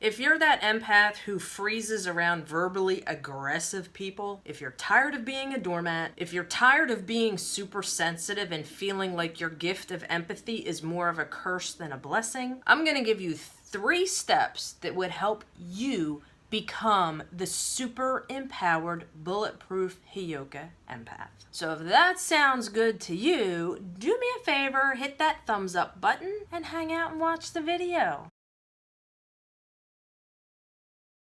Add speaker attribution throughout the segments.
Speaker 1: If you're that empath who freezes around verbally aggressive people, if you're tired of being a doormat, if you're tired of being super sensitive and feeling like your gift of empathy is more of a curse than a blessing, I'm gonna give you 3 steps that would help you become the super empowered, bulletproof Heyoka Empath. So if that sounds good to you, do me a favor, hit that thumbs up button and hang out and watch the video.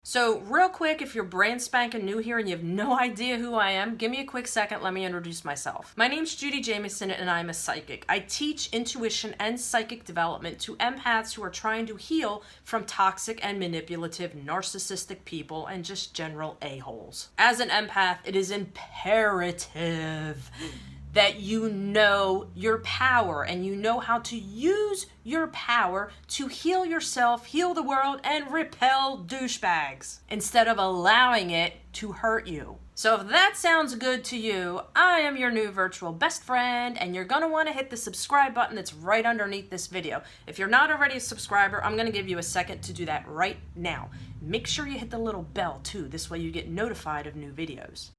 Speaker 1: So real quick, if you're brand spanking new here and you have no idea who I am, give me a quick second, let me introduce myself. My name's Judi Jamieson and I'm a psychic. I teach intuition and psychic development to empaths who are trying to heal from toxic and manipulative narcissistic people and just general a-holes. As an empath, it is imperative that you know your power and you know how to use your power to heal yourself, heal the world, and repel douchebags instead of allowing it to hurt you. So if that sounds good to you, I am your new virtual best friend, and you're gonna wanna hit the subscribe button that's right underneath this video. If you're not already a subscriber, I'm gonna give you a second to do that right now. Make sure you hit the little bell too, this way you get notified of new videos.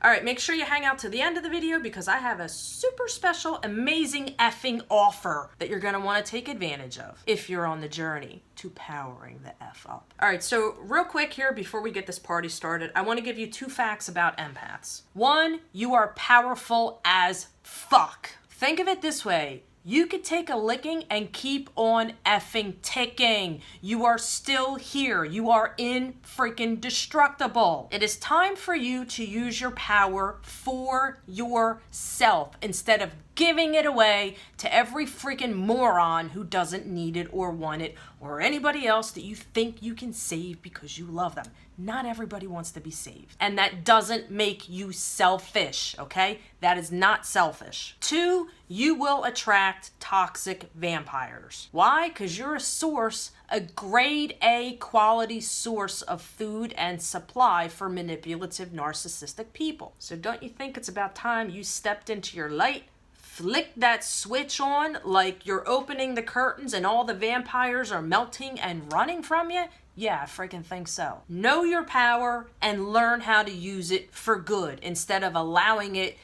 Speaker 1: All right, make sure you hang out to the end of the video because I have a super special, amazing effing offer that you're gonna wanna take advantage of if you're on the journey to powering the F up. All right, so real quick here before we get this party started, I wanna give you 2 facts about empaths. 1, you are powerful as fuck. Think of it this way. You could take a licking and keep on effing ticking. You are still here. You are indestructible. It is time for you to use your power for yourself instead of giving it away to every freaking moron who doesn't need it or want it, or anybody else that you think you can save because you love them. Not everybody wants to be saved. And that doesn't make you selfish, okay? That is not selfish. 2, you will attract toxic vampires. Why? Because you're a source, a grade A quality source of food and supply for manipulative narcissistic people. So don't you think it's about time you stepped into your light? Flick that switch on like you're opening the curtains and all the vampires are melting and running from you? Yeah, I freaking think so. Know your power and learn how to use it for good instead of allowing it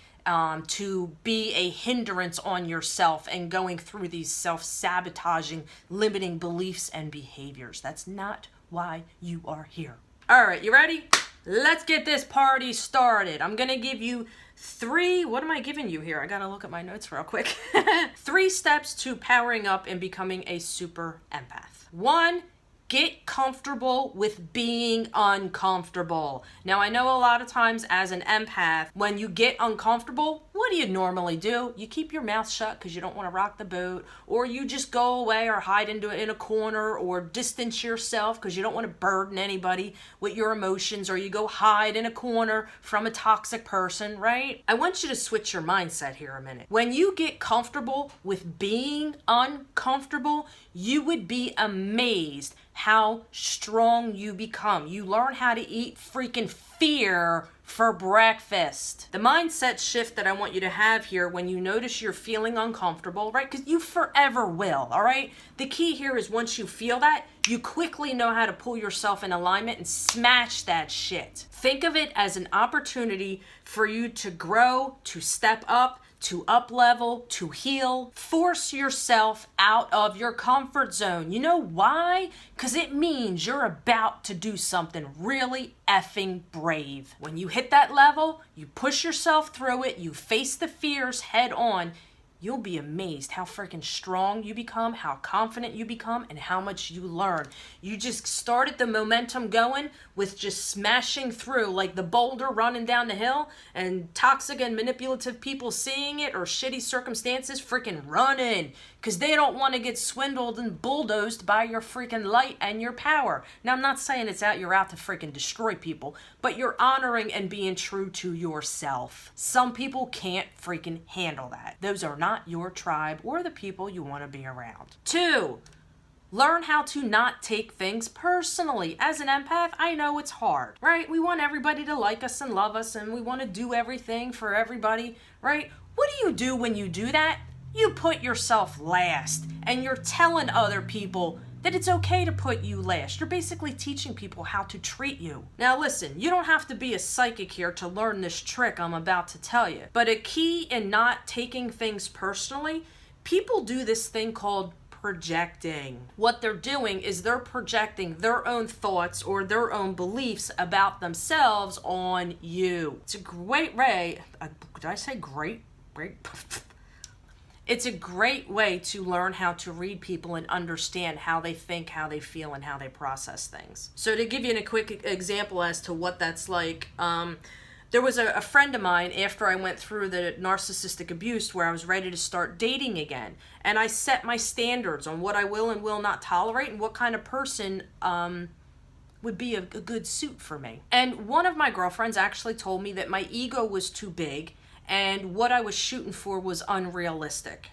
Speaker 1: to be a hindrance on yourself and going through these self-sabotaging, limiting beliefs and behaviors. That's not why you are here. All right, you ready? Let's get this party started. I'm gonna give you 3, what am I giving you here? I gotta look at my notes real quick. 3 steps to powering up and becoming a super empath. 1, get comfortable with being uncomfortable. Now, I know a lot of times as an empath, when you get uncomfortable, what do you normally do? You keep your mouth shut because you don't want to rock the boat, or you just go away or hide in a corner or distance yourself because you don't want to burden anybody with your emotions, or you go hide in a corner from a toxic person, right? I want you to switch your mindset here a minute. When you get comfortable with being uncomfortable, you would be amazed how strong you become. You learn how to eat freaking fear for breakfast. The mindset shift that I want you to have here when you notice you're feeling uncomfortable, right? Because you forever will, all right? The key here is once you feel that, you quickly know how to pull yourself in alignment and smash that shit. Think of it as an opportunity for you to grow, to step up, to up level, to heal. Force yourself out of your comfort zone. You know why? Because it means you're about to do something really effing brave. When you hit that level, you push yourself through it, you face the fears head on, you'll be amazed how freaking strong you become, how confident you become, and how much you learn. You just started the momentum going with just smashing through like the boulder running down the hill, and toxic and manipulative people seeing it, or shitty circumstances freaking running because they don't want to get swindled and bulldozed by your freaking light and your power. Now, I'm not saying you're out to freaking destroy people, but you're honoring and being true to yourself. Some people can't freaking handle that. Those are not your tribe or the people you want to be around. 2, learn how to not take things personally. As an empath, I know it's hard, right? We want everybody to like us and love us, and we want to do everything for everybody, right? What do you do when you do that? You put yourself last, and you're telling other people that it's okay to put you last. You're basically teaching people how to treat you. Now listen, you don't have to be a psychic here to learn this trick I'm about to tell you. But a key in not taking things personally, people do this thing called projecting. What they're doing is they're projecting their own thoughts or their own beliefs about themselves on you. It's a great way, did I say great? Great? It's a great way to learn how to read people and understand how they think, how they feel, and how they process things. So to give you a quick example as to what that's like, there was a friend of mine after I went through the narcissistic abuse where I was ready to start dating again. And I set my standards on what I will and will not tolerate and what kind of person would be a good suit for me. And one of my girlfriends actually told me that my ego was too big and what I was shooting for was unrealistic.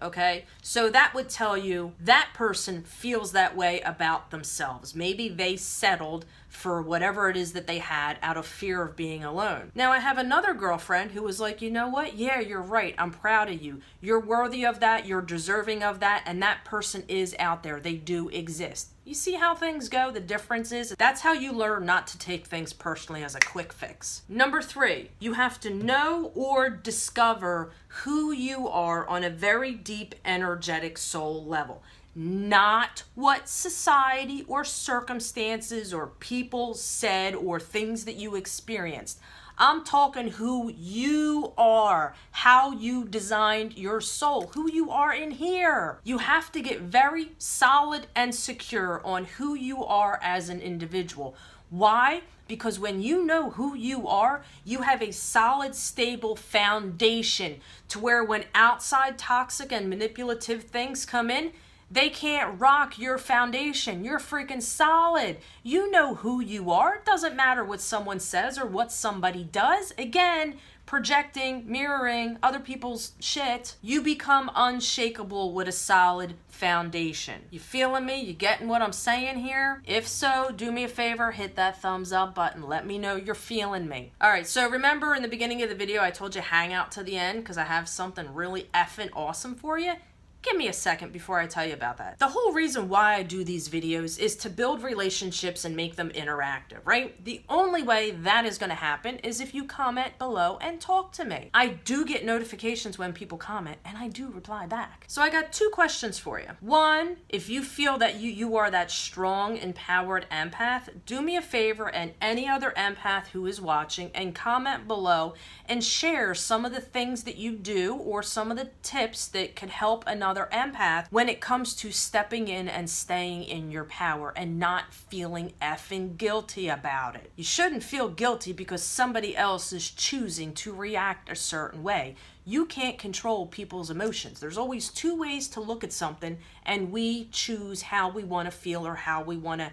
Speaker 1: Okay, so that would tell you that person feels that way about themselves. Maybe they settled for whatever it is that they had out of fear of being alone. Now I have another girlfriend who was like, you know what? Yeah, you're right. I'm proud of you. You're worthy of that. You're deserving of that. And that person is out there. They do exist. You see how things go? The difference is that's how you learn not to take things personally as a quick fix. Number 3, you have to know or discover who you are on a very deep, energetic soul level. Not what society or circumstances or people said or things that you experienced. I'm talking who you are, how you designed your soul, who you are in here. You have to get very solid and secure on who you are as an individual. Why? Because when you know who you are, you have a solid, stable foundation to where when outside toxic and manipulative things come in, they can't rock your foundation. You're freaking solid. You know who you are. It doesn't matter what someone says or what somebody does. Again, projecting, mirroring other people's shit. You become unshakable with a solid foundation. You feeling me? You getting what I'm saying here? If so, do me a favor, hit that thumbs up button. Let me know you're feeling me. All right, so remember in the beginning of the video, I told you hang out to the end because I have something really effing awesome for you. Give me a second before I tell you about that. The whole reason why I do these videos is to build relationships and make them interactive, right? The only way that is going to happen is if you comment below and talk to me. I do get notifications when people comment and I do reply back. So I got 2 questions for you. 1, if you feel that you are that strong, empowered empath, do me a favor and any other empath who is watching and comment below and share some of the things that you do or some of the tips that could help another empath when it comes to stepping in and staying in your power and not feeling effing guilty about it. You shouldn't feel guilty because somebody else is choosing to react a certain way. You can't control people's emotions. There's always 2 ways to look at something and we choose how we want to feel or how we want to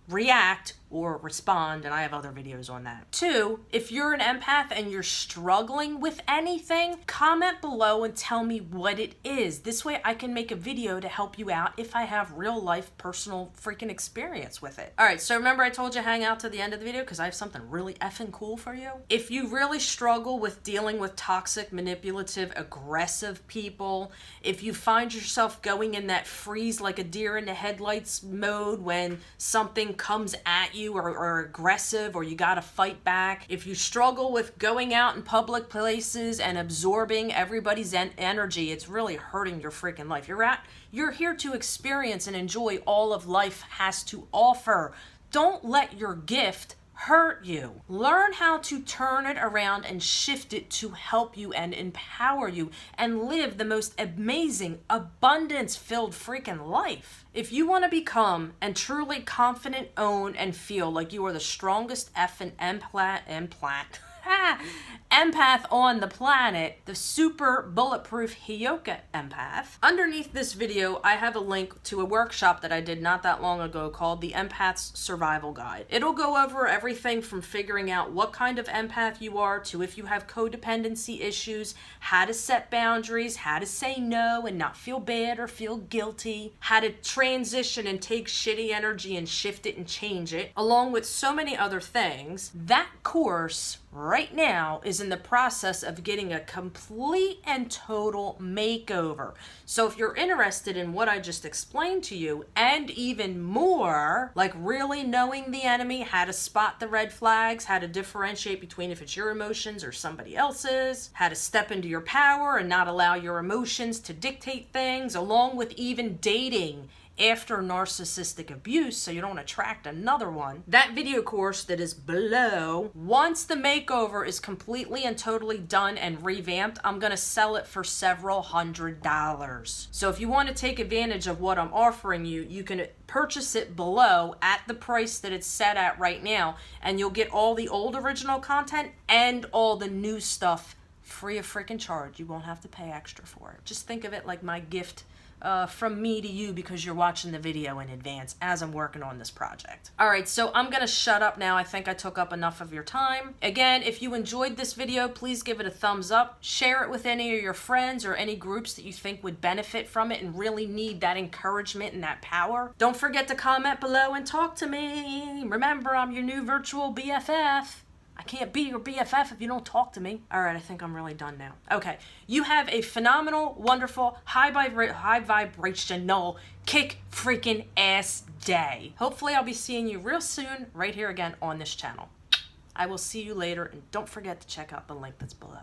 Speaker 1: react or respond, and I have other videos on that. 2, if you're an empath and you're struggling with anything, comment below and tell me what it is. This way I can make a video to help you out if I have real life personal freaking experience with it. All right, so remember I told you hang out to the end of the video because I have something really effing cool for you. If you really struggle with dealing with toxic, manipulative, aggressive people, if you find yourself going in that freeze like a deer in the headlights mode when something comes at you or aggressive or you gotta fight back, if you struggle with going out in public places and absorbing everybody's energy, it's really hurting your freaking life. You're here to experience and enjoy all of life has to offer. Don't let your gift hurt you. Learn how to turn it around and shift it to help you and empower you and live the most amazing, abundance-filled freaking life. If you want to become and truly confident, own, and feel like you are the strongest effing empath on the planet, the super bulletproof Heyoka Empath. Underneath this video, I have a link to a workshop that I did not that long ago called the Empath's Survival Guide. It'll go over everything from figuring out what kind of empath you are to if you have codependency issues, how to set boundaries, how to say no and not feel bad or feel guilty, how to transition and take shitty energy and shift it and change it, along with so many other things. That course right now is is in the process of getting a complete and total makeover. So if you're interested in what I just explained to you, and even more, like really knowing the enemy, how to spot the red flags, how to differentiate between if it's your emotions or somebody else's, how to step into your power and not allow your emotions to dictate things, along with even dating after narcissistic abuse so you don't attract another one. That video course that is below, once the makeover is completely and totally done and revamped, I'm going to sell it for several $100s. So if you want to take advantage of what I'm offering you, you can purchase it below at the price that it's set at right now, and you'll get all the old original content and all the new stuff free of freaking charge. You won't have to pay extra for it. Just think of it like my gift from me to you because you're watching the video in advance as I'm working on this project. All right, so I'm gonna shut up now. I think I took up enough of your time. Again, if you enjoyed this video, please give it a thumbs up. Share it with any of your friends or any groups that you think would benefit from it and really need that encouragement and that power. Don't forget to comment below and talk to me. Remember, I'm your new virtual BFF. I can't be your BFF if you don't talk to me. All right, I think I'm really done now. Okay, you have a phenomenal, wonderful, high vibrational, kick freaking ass day. Hopefully I'll be seeing you real soon right here again on this channel. I will see you later, and don't forget to check out the link that's below.